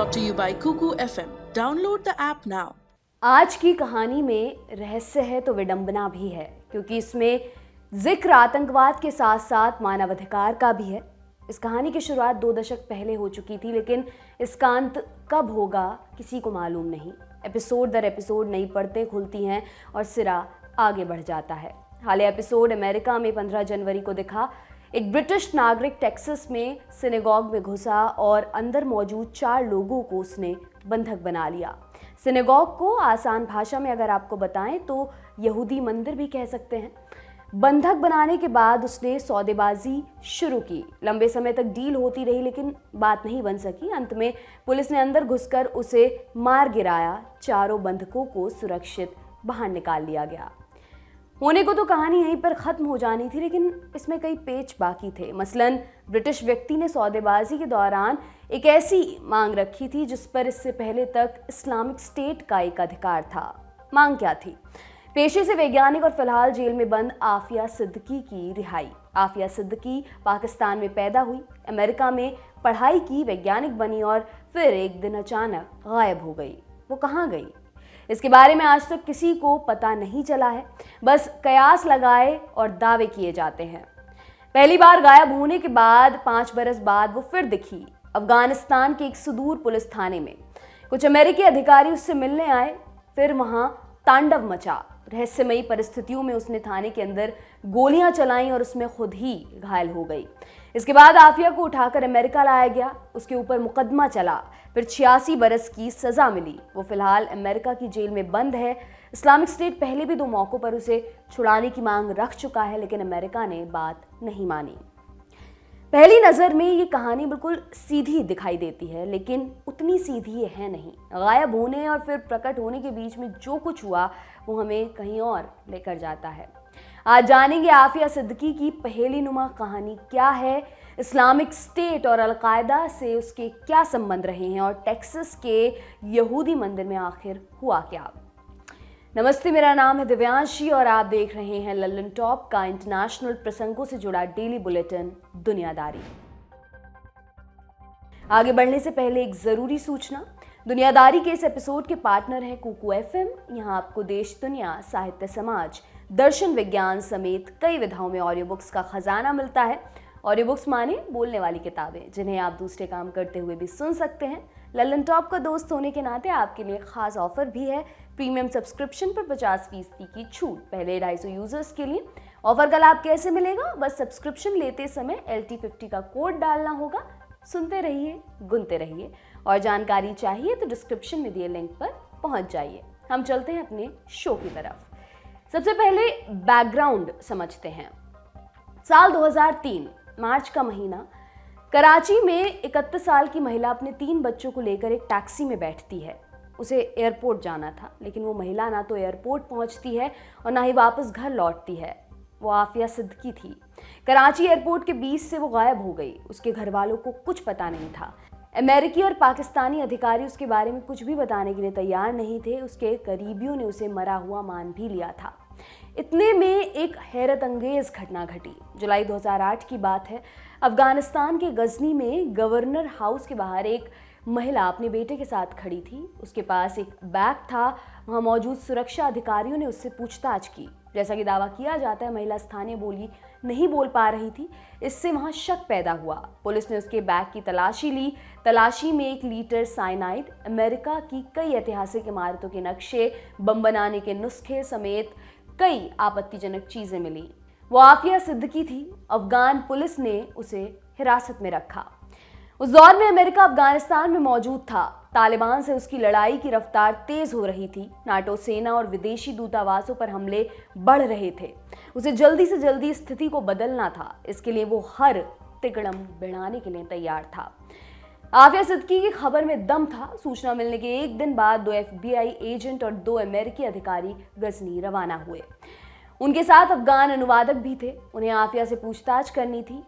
brought to you by Kuku FM. Download the app now. आज की कहानी में रहस्य है तो विडंबना भी है, क्योंकि इसमें जिक्र आतंकवाद के साथ साथ मानवाधिकार का भी है। इस कहानी की शुरुआत 2 दशक पहले हो चुकी थी, लेकिन इसका अंत कब होगा किसी को मालूम नहीं। एपिसोड दर एपिसोड नई परतें खुलती हैं और सिरा आगे बढ़ जाता है। हालिया एपिसोड अमेरिका में 15 जनवरी को दिखा। एक ब्रिटिश नागरिक टेक्सास में सिनेगॉग में घुसा और अंदर मौजूद 4 लोगों को उसने बंधक बना लिया। सिनेगॉग को आसान भाषा में अगर आपको बताएं तो यहूदी मंदिर भी कह सकते हैं। बंधक बनाने के बाद उसने सौदेबाजी शुरू की। लंबे समय तक डील होती रही, लेकिन बात नहीं बन सकी। अंत में पुलिस ने अंदर घुसकर उसे मार गिराया। 4 बंधकों को सुरक्षित बाहर निकाल लिया गया। होने को तो कहानी यहीं पर खत्म हो जानी थी, लेकिन इसमें कई पेच बाकी थे। मसलन ब्रिटिश व्यक्ति ने सौदेबाजी के दौरान एक ऐसी मांग रखी थी जिस पर इससे पहले तक इस्लामिक स्टेट का एक अधिकार था। मांग क्या थी? पेशे से वैज्ञानिक और फिलहाल जेल में बंद आफिया सिद्दीकी की रिहाई। आफिया सिद्दीकी पाकिस्तान में पैदा हुई, अमेरिका में पढ़ाई की, वैज्ञानिक बनी और फिर एक दिन अचानक गायब हो गई। वो कहाँ गई? इसके बारे में आज तक किसी को पता नहीं चला है। बस कयास लगाए और दावे किए जाते हैं। पहली बार गायब होने के बाद 5 बरस बाद वो फिर दिखी अफगानिस्तान के एक सुदूर पुलिस थाने में। कुछ अमेरिकी अधिकारी उससे मिलने आए, फिर वहां तांडव मचा। रहस्यमयी परिस्थितियों में उसने थाने के अंदर गोलियां चलाईं और उसमें खुद ही घायल हो गई। इसके बाद आफिया को उठाकर अमेरिका लाया गया। उसके ऊपर मुकदमा चला, फिर 86 बरस की सजा मिली। वो फिलहाल अमेरिका की जेल में बंद है। इस्लामिक स्टेट पहले भी 2 मौकों पर उसे छुड़ाने की मांग रख चुका है, लेकिन अमेरिका ने बात नहीं मानी। पहली नज़र में ये कहानी बिल्कुल सीधी दिखाई देती है, लेकिन उतनी सीधी ये है नहीं। गायब होने और फिर प्रकट होने के बीच में जो कुछ हुआ वो हमें कहीं और लेकर जाता है। आज जानेंगे आफिया सिद्दीकी की पहेली नुमा कहानी क्या है, इस्लामिक स्टेट और अलकायदा से उसके क्या संबंध रहे हैं, और टेक्सास के यहूदी मंदिर में आखिर हुआ क्या। नमस्ते, मेरा नाम है दिव्यांशी और आप देख रहे हैं लल्लन टॉप का इंटरनेशनल प्रसंगों से जुड़ा डेली बुलेटिन दुनियादारी। आगे बढ़ने से पहले एक जरूरी सूचना। दुनियादारी के इस एपिसोड के पार्टनर हैं कुकू एफएम। यहाँ आपको देश, दुनिया, साहित्य, समाज, दर्शन, विज्ञान समेत कई विधाओं में ऑडियो बुक्स का खजाना मिलता है। ऑडियो बुक्स माने बोलने वाली किताबें, जिन्हें आप दूसरे काम करते हुए भी सुन सकते हैं। लल्लन टॉप का दोस्त होने के नाते आपके लिए खास ऑफर भी है। प्रीमियम सब्सक्रिप्शन पर 50% की छूट पहले 250 यूजर्स के लिए। ऑफर का लाभ कैसे मिलेगा? बस सब्सक्रिप्शन लेते समय LT50 का कोड डालना होगा। सुनते रहिए, गुनते रहिए, और जानकारी चाहिए तो डिस्क्रिप्शन में दिए लिंक पर पहुंच जाइए। हम चलते हैं अपने शो की तरफ। सबसे पहले बैकग्राउंड समझते हैं। साल 2003 मार्च का महीना। कराची में 31 साल की महिला अपने 3 बच्चों को लेकर एक टैक्सी में बैठती है। उसे एयरपोर्ट जाना था, लेकिन वो महिला ना तो एयरपोर्ट पहुंचती है और ना ही वापस घर लौटती है। वो आफिया सिद्दीकी थी। कराची एयरपोर्ट के बीच से वो गायब हो गई। उसके घर वालों को कुछ पता नहीं था। अमेरिकी और पाकिस्तानी अधिकारी उसके बारे में कुछ भी बताने के लिए तैयार नहीं थे। उसके करीबियों ने उसे मरा हुआ मान भी लिया था। इतने में एक हैरत अंगेज घटना घटी। जुलाई 2008 की बात है। अफगानिस्तान के गजनी में गवर्नर हाउस के बाहर एक महिला अपने बेटे के साथ खड़ी थी। उसके पास एक बैग था। वहां मौजूद सुरक्षा अधिकारियों ने उससे पूछताछ की। जैसा कि दावा किया जाता है, महिला स्थानीय बोली नहीं बोल पा रही थी। इससे वहां शक पैदा हुआ। पुलिस ने उसके बैग की तलाशी ली। तलाशी में 1 लीटर साइनाइड, अमेरिका की कई ऐतिहासिक इमारतों के नक्शे, बम बनाने के नुस्खे समेत कई आपत्तिजनक चीजें मिली। वो आफिया सिद्दीकी थी। अफगान पुलिस ने उसे हिरासत में रखा। उस दौर में अमेरिका अफगानिस्तान में मौजूद था। तालिबान से उसकी लड़ाई की रफ्तार तेज हो रही थी। नाटो सेना और विदेशी दूतावासों पर हमले बढ़ रहे थे। उसे जल्दी से जल्दी स्थिति को बदलना था। इसके लिए वो हर तिकड़म बिड़ाने के लिए तैयार था। आफिया सिद्दीकी की खबर में दम था। सूचना मिलने के 1 दिन बाद 2 FBI एजेंट और 2 अमेरिकी अधिकारी गजनी रवाना हुए। उनके साथ अफगान अनुवादक भी थे। उन्हें आफिया से पूछताछ करनी थी।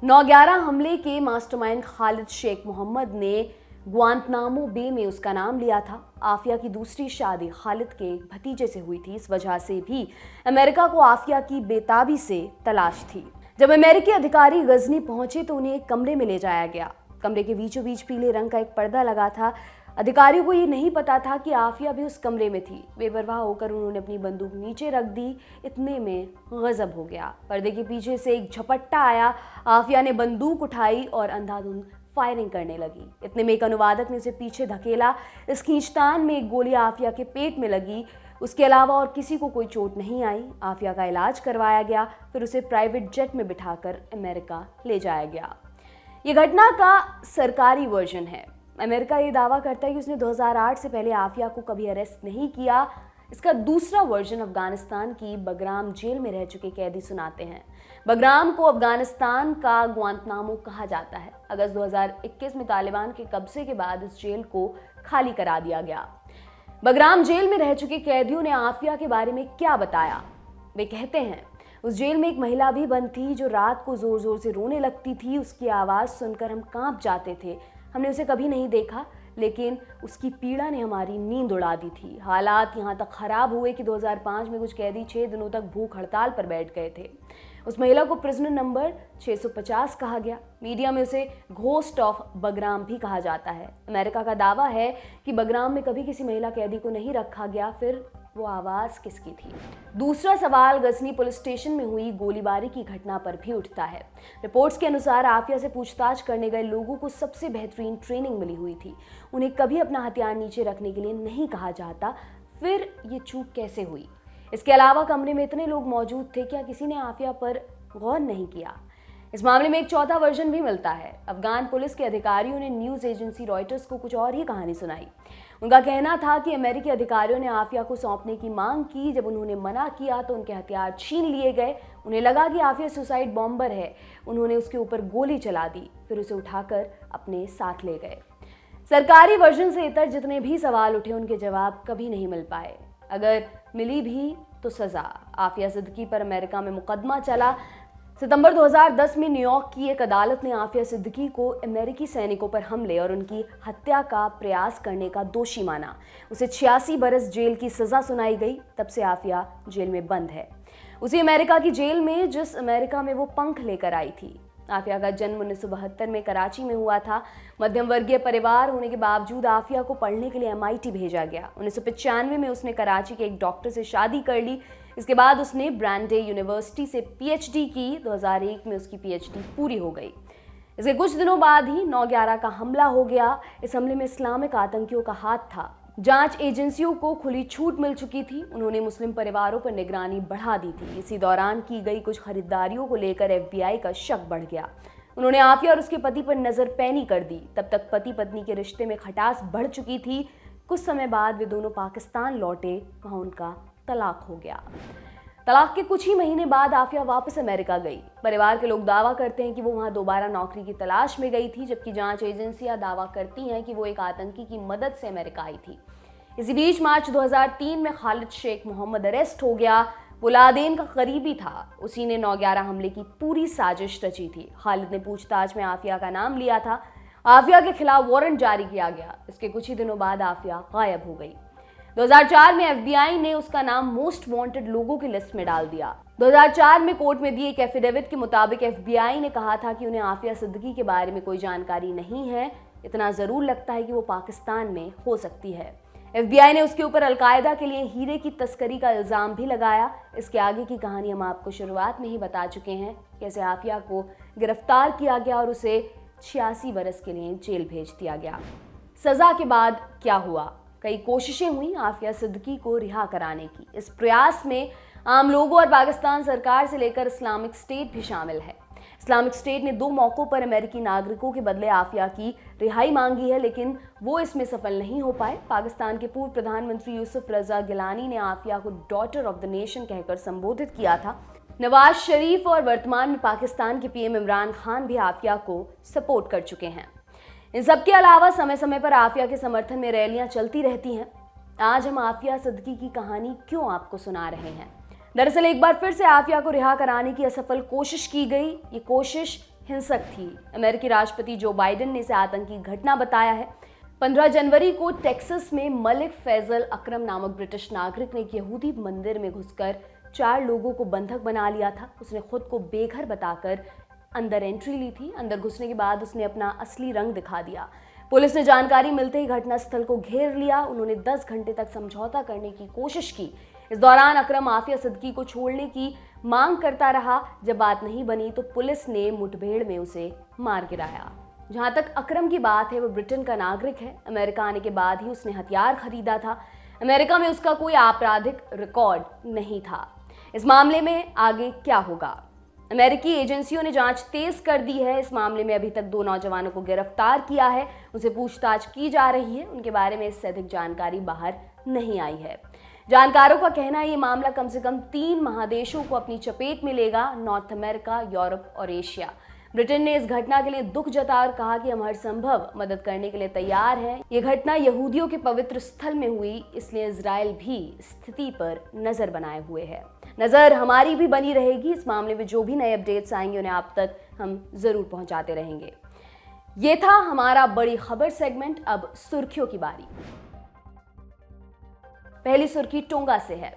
9/11 हमले के मास्टरमाइंड खालिद शेख मोहम्मद ने ग्वांतनामो बे में उसका नाम लिया था। आफिया की दूसरी शादी खालिद के भतीजे से हुई थी। इस वजह से भी अमेरिका को आफिया की बेताबी से तलाश थी। जब अमेरिकी अधिकारी गजनी पहुंचे तो उन्हें एक कमरे में ले जाया गया। कमरे के बीचों बीच पीले रंग का एक पर्दा लगा था। अधिकारियों को ये नहीं पता था कि आफिया भी उस कमरे में थी। बेपरवाह होकर उन्होंने अपनी बंदूक नीचे रख दी। इतने में गजब हो गया। पर्दे के पीछे से एक झपट्टा आया। आफिया ने बंदूक उठाई और अंधाधुंध फायरिंग करने लगी। इतने में एक अनुवादक ने उसे पीछे धकेला। इस खींचतान में एक गोली आफिया के पेट में लगी। उसके अलावा और किसी को कोई चोट नहीं आई। आफिया का इलाज करवाया गया, फिर उसे प्राइवेट जेट में बिठाकर अमेरिका ले जाया गया। ये घटना का सरकारी वर्जन है। अमेरिका ये दावा करता है कि उसने 2008 से पहले आफिया को कभी अरेस्ट नहीं किया। इसका दूसरा वर्जन अफगानिस्तान की बगराम जेल में रह चुके कैदी सुनाते हैं। बगराम को अफगानिस्तान का ग्वांतनामो कहा जाता है। अगस्त 2021 में तालिबान के कब्जे के बाद इस जेल को खाली करा दिया गया। बगराम जेल में रह चुके कैदियों ने आफिया के बारे में क्या बताया? वे कहते हैं, उस जेल में एक महिला भी बंद थी जो रात को जोर जोर से रोने लगती थी। उसकी आवाज़ सुनकर हम कांप जाते थे। हमने उसे कभी नहीं देखा, लेकिन उसकी पीड़ा ने हमारी नींद उड़ा दी थी। हालात यहाँ तक ख़राब हुए कि 2005 में कुछ कैदी 6 दिनों तक भूख हड़ताल पर बैठ गए थे। उस महिला को प्रिजनर नंबर 650 कहा गया। मीडिया में उसे घोस्ट ऑफ बगराम भी कहा जाता है। अमेरिका का दावा है कि बगराम में कभी किसी महिला कैदी को नहीं रखा गया। फिर वो आवाज़ किसकी थी? दूसरा सवाल गजनी पुलिस स्टेशन में हुई गोलीबारी की घटना पर भी उठता है। रिपोर्ट्स के अनुसार आफिया से पूछताछ करने गए लोगों को सबसे बेहतरीन ट्रेनिंग मिली हुई थी। उन्हें कभी अपना हथियार नीचे रखने के लिए नहीं कहा जाता। फिर ये चूक कैसे हुई? इसके अलावा कमरे में इतने लोग मौजूद थे, क्या किसी ने आफिया पर गौर नहीं किया? इस मामले में एक चौथा वर्जन भी मिलता है। अफगान पुलिस के अधिकारियों ने न्यूज़ एजेंसी रॉयटर्स को कुछ और ही कहानी सुनाई। उनका कहना था कि अमेरिकी अधिकारियों ने आफिया को सौंपने की मांग की। जब उन्होंने मना किया तो उनके हथियार छीन लिए गए। उन्हें लगा कि आफिया सुसाइड बॉम्बर है। उन्होंने उसके ऊपर गोली चला दी, फिर उसे उठाकर अपने साथ ले गए। सरकारी वर्जन से इतर जितने भी सवाल उठे, उनके जवाब कभी नहीं मिल पाए। अगर मिली भी तो सजा। आफिया सिद्दीकी पर अमेरिका में मुकदमा चला। सितंबर 2010 में न्यूयॉर्क की एक अदालत ने आफिया सिद्दीकी को अमेरिकी सैनिकों पर हमले और उनकी हत्या का प्रयास करने का दोषी माना। उसे 86 बरस जेल की सजा सुनाई गई। तब से आफिया जेल में बंद है, उसी अमेरिका की जेल में जिस अमेरिका में वो पंख लेकर आई थी। आफिया का जन्म 1972 में कराची में हुआ था। मध्यम वर्गीय परिवार होने के बावजूद आफिया को पढ़ने के लिए MIT भेजा गया। 1995 में उसने कराची के एक डॉक्टर से शादी कर ली। इसके बाद उसने ब्रांडे यूनिवर्सिटी से PhD की। 2001 में उसकी PhD पूरी हो गई। इसके कुछ दिनों बाद ही 9/11 का हमला हो गया। इस हमले में इस्लामिक आतंकियों का हाथ था। जांच एजेंसियों को खुली छूट मिल चुकी थी। उन्होंने मुस्लिम परिवारों पर निगरानी बढ़ा दी थी। इसी दौरान की गई कुछ खरीदारियों को लेकर FBI का शक बढ़ गया। उन्होंने आफिया और उसके पति पर नजर पैनी कर दी। तब तक पति पत्नी के रिश्ते में खटास बढ़ चुकी थी। कुछ समय बाद वे दोनों पाकिस्तान लौटे। वहाँ उनका तलाक हो गया। तलाक के कुछ ही महीने बाद आफिया वापस अमेरिका गई। परिवार के लोग दावा करते हैं कि वो वहाँ दोबारा नौकरी की तलाश में गई थी, जबकि जांच एजेंसियां दावा करती हैं कि वो एक आतंकी की मदद से अमेरिका आई थी। इसी बीच मार्च 2003 में खालिद शेख मोहम्मद अरेस्ट हो गया। वो लादेन का करीबी था। उसी ने 9/11 हमले की पूरी साजिश रची थी। खालिद ने पूछताछ में आफिया का नाम लिया था। आफिया के खिलाफ वारंट जारी किया गया। इसके कुछ ही दिनों बाद आफिया गायब हो गई। 2004 में FBI ने उसका नाम मोस्ट वांटेड लोगों की लिस्ट में डाल दिया। 2004 में कोर्ट में दिए एक एफिडेविट के मुताबिक FBI ने कहा था कि उन्हें आफिया सिद्दीकी के बारे में कोई जानकारी नहीं है। इतना जरूर लगता है कि वो पाकिस्तान में हो सकती है। FBI ने उसके ऊपर अलकायदा के लिए हीरे की तस्करी का इल्जाम भी लगाया। इसके आगे की कहानी हम आपको शुरुआत में ही बता चुके हैं। कैसे आफिया को गिरफ्तार किया गया और उसे 86 बरस के लिए जेल भेज दिया गया। सजा के बाद क्या हुआ? कई कोशिशें हुई आफिया सिद्दीकी को रिहा कराने की। इस प्रयास में आम लोगों और पाकिस्तान सरकार से लेकर इस्लामिक स्टेट भी शामिल है। इस्लामिक स्टेट ने 2 मौकों पर अमेरिकी नागरिकों के बदले आफिया की रिहाई मांगी है, लेकिन वो इसमें सफल नहीं हो पाए। पाकिस्तान के पूर्व प्रधानमंत्री यूसुफ रजा गिलानी ने आफिया को डॉटर ऑफ द नेशन कहकर संबोधित किया था। नवाज शरीफ और वर्तमान में पाकिस्तान के PM इमरान खान भी आफिया को सपोर्ट कर चुके हैं। इन सबके अलावा समय समय पर आफिया के समर्थन में रैलियां चलती रहती हैं। आज हम आफिया सिद्दीकी की कहानी क्यों आपको सुना रहे हैं? दरअसल एक बार फिर से आफिया को रिहा कराने की असफल कोशिश की गई। ये कोशिश हिंसक थी। अमेरिकी राष्ट्रपति जो बाइडेन ने इसे आतंकी घटना बताया है। 15 जनवरी को टेक्सास में मलिक फैजल अकरम नामक ब्रिटिश नागरिक ने एक यहूदी मंदिर में घुसकर 4 लोगों को बंधक बना लिया था। उसने खुद को बेघर बताकर अंदर एंट्री ली थी। अंदर घुसने के बाद उसने अपना असली रंग दिखा दिया। पुलिस ने जानकारी मिलते ही घटनास्थल को घेर लिया। उन्होंने 10 घंटे तक समझौता करने की कोशिश की। इस दौरान अकरम माफिया सिद्दीकी को छोड़ने की मांग करता रहा। जब बात नहीं बनी तो पुलिस ने मुठभेड़ में उसे मार गिराया। जहां तक अकरम की बात है, वो ब्रिटेन का नागरिक है। अमेरिका आने के बाद ही उसने हथियार खरीदा था। अमेरिका में उसका कोई आपराधिक रिकॉर्ड नहीं था। इस मामले में आगे क्या होगा? अमेरिकी एजेंसियों ने जांच तेज कर दी है। इस मामले में अभी तक 2 नौजवानों को गिरफ्तार किया है। उनसे पूछताछ की जा रही है। उनके बारे में इससे अधिक जानकारी बाहर नहीं आई है। जानकारों का कहना है ये मामला कम से कम 3 महादेशों को अपनी चपेट में लेगा, नॉर्थ अमेरिका, यूरोप और एशिया। ब्रिटेन ने इस घटना के लिए दुख जताया और कहा कि हम हर संभव मदद करने के लिए तैयार हैं। ये घटना यहूदियों के पवित्र स्थल में हुई, इसलिए इजराइल भी स्थिति पर नजर बनाए हुए है। नजर हमारी भी बनी रहेगी। इस मामले में जो भी नए अपडेट्स आएंगे उन्हें आप तक हम जरूर पहुंचाते रहेंगे। ये था हमारा बड़ी खबर सेगमेंट। अब सुर्खियों की बारी। पहली सुर्खी टोंगा से है।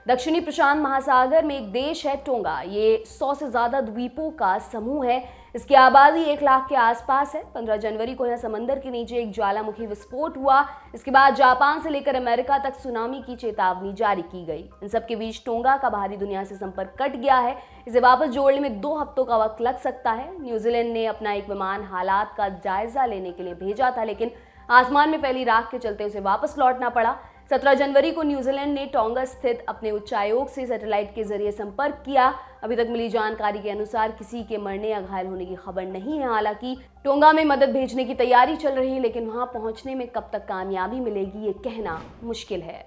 दक्षिणी प्रशांत महासागर में एक देश है टोंगा। ये 100 से ज्यादा द्वीपों का समूह है। इसकी आबादी 1 लाख के आसपास है। 15 जनवरी को यहां समंदर के नीचे एक ज्वालामुखी विस्फोट हुआ। इसके बाद जापान से लेकर अमेरिका तक सुनामी की चेतावनी जारी की गई। इन सबके बीच टोंगा का बाहरी दुनिया से संपर्क कट गया है। इसे वापस जोड़ने में 2 हफ्तों का वक्त लग सकता है। न्यूजीलैंड ने अपना एक विमान हालात का जायजा लेने के लिए भेजा था, लेकिन आसमान में फैली राख के चलते उसे वापस लौटना पड़ा। 17 जनवरी को न्यूजीलैंड ने टोंगा स्थित अपने उच्चायोग से सैटेलाइट के जरिए संपर्क किया। अभी तक मिली जानकारी के अनुसार किसी के मरने या घायल होने की खबर नहीं है। हालांकि टोंगा में मदद भेजने की तैयारी चल रही है, लेकिन वहां पहुंचने में कब तक कामयाबी मिलेगी ये कहना मुश्किल है।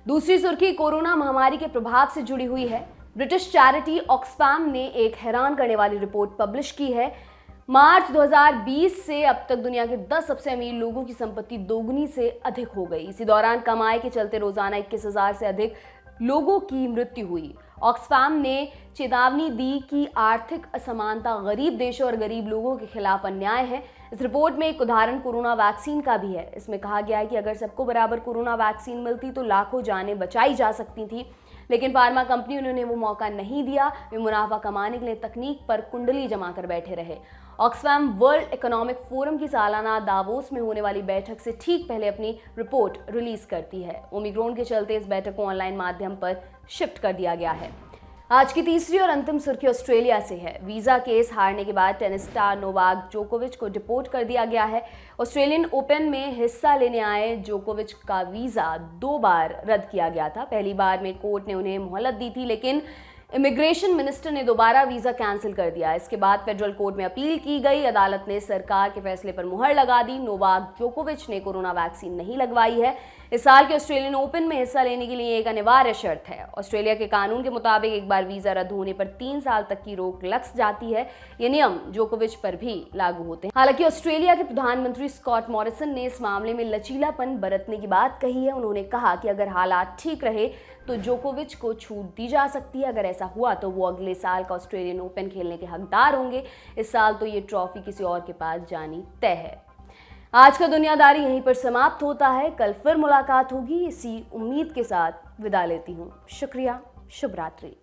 दूसरी सुर्खी कोरोना महामारी के प्रभाव से जुड़ी हुई है। ब्रिटिश चैरिटी ऑक्सफैम ने एक हैरान करने वाली रिपोर्ट पब्लिश की है। मार्च 2020 से अब तक दुनिया के 10 सबसे अमीर लोगों की संपत्ति दोगुनी से अधिक हो गई। इसी दौरान कमाई के चलते रोजाना 21,000 से अधिक लोगों की मृत्यु हुई। ऑक्सफैम ने चेतावनी दी कि आर्थिक असमानता गरीब देशों और गरीब लोगों के खिलाफ अन्याय है। इस रिपोर्ट में एक उदाहरण कोरोना वैक्सीन का भी है। इसमें कहा गया है कि अगर सबको बराबर कोरोना वैक्सीन मिलती तो लाखों जानें बचाई जा सकती थी, लेकिन फार्मा कंपनियों ने उन्हें वो मौका नहीं दिया। वे मुनाफा कमाने के लिए तकनीक पर कुंडली जमा कर बैठे रहे। ऑक्सफैम वर्ल्ड इकोनॉमिक फोरम की सालाना दावोस में होने वाली बैठक से ठीक पहले अपनी रिपोर्ट रिलीज करती है। ओमिक्रॉन के चलते इस बैठक को ऑनलाइन माध्यम पर शिफ्ट कर दिया गया है। आज की तीसरी और अंतिम सुर्खी ऑस्ट्रेलिया से है। वीजा केस हारने के बाद टेनिस स्टार नोवाक जोकोविच को डिपोर्ट कर दिया गया है। ऑस्ट्रेलियन ओपन में हिस्सा लेने आए जोकोविच का वीजा 2 बार रद्द किया गया था। पहली बार में कोर्ट ने उन्हें मोहलत दी थी, लेकिन इमिग्रेशन मिनिस्टर ने दोबारा वीजा कैंसिल कर दिया। इसके बाद फेडरल कोर्ट में अपील की गई। अदालत ने सरकार के फैसले पर मुहर लगा दी। नोवाक जोकोविच ने कोरोना वैक्सीन नहीं लगवाई है। इस साल के ऑस्ट्रेलियन ओपन में हिस्सा लेने के लिए एक अनिवार्य शर्त है। ऑस्ट्रेलिया के कानून के मुताबिक एक बार वीजा रद्द होने पर 3 साल तक की रोक लग जाती है। ये नियम जोकोविच पर भी लागू होते हैं। हालांकि ऑस्ट्रेलिया के प्रधानमंत्री स्कॉट मॉरिसन ने इस मामले में लचीलापन बरतने की बात कही है। उन्होंने कहा कि अगर हालात ठीक रहे तो जोकोविच को छूट दी जा सकती है। अगर ऐसा हुआ तो वो अगले साल का ऑस्ट्रेलियन ओपन खेलने के हकदार होंगे। इस साल तो ये ट्रॉफी किसी और के पास जानी तय है। आज का दुनियादारी यहीं पर समाप्त होता है। कल फिर मुलाकात होगी। इसी उम्मीद के साथ विदा लेती हूँ। शुक्रिया। शुभ रात्रि।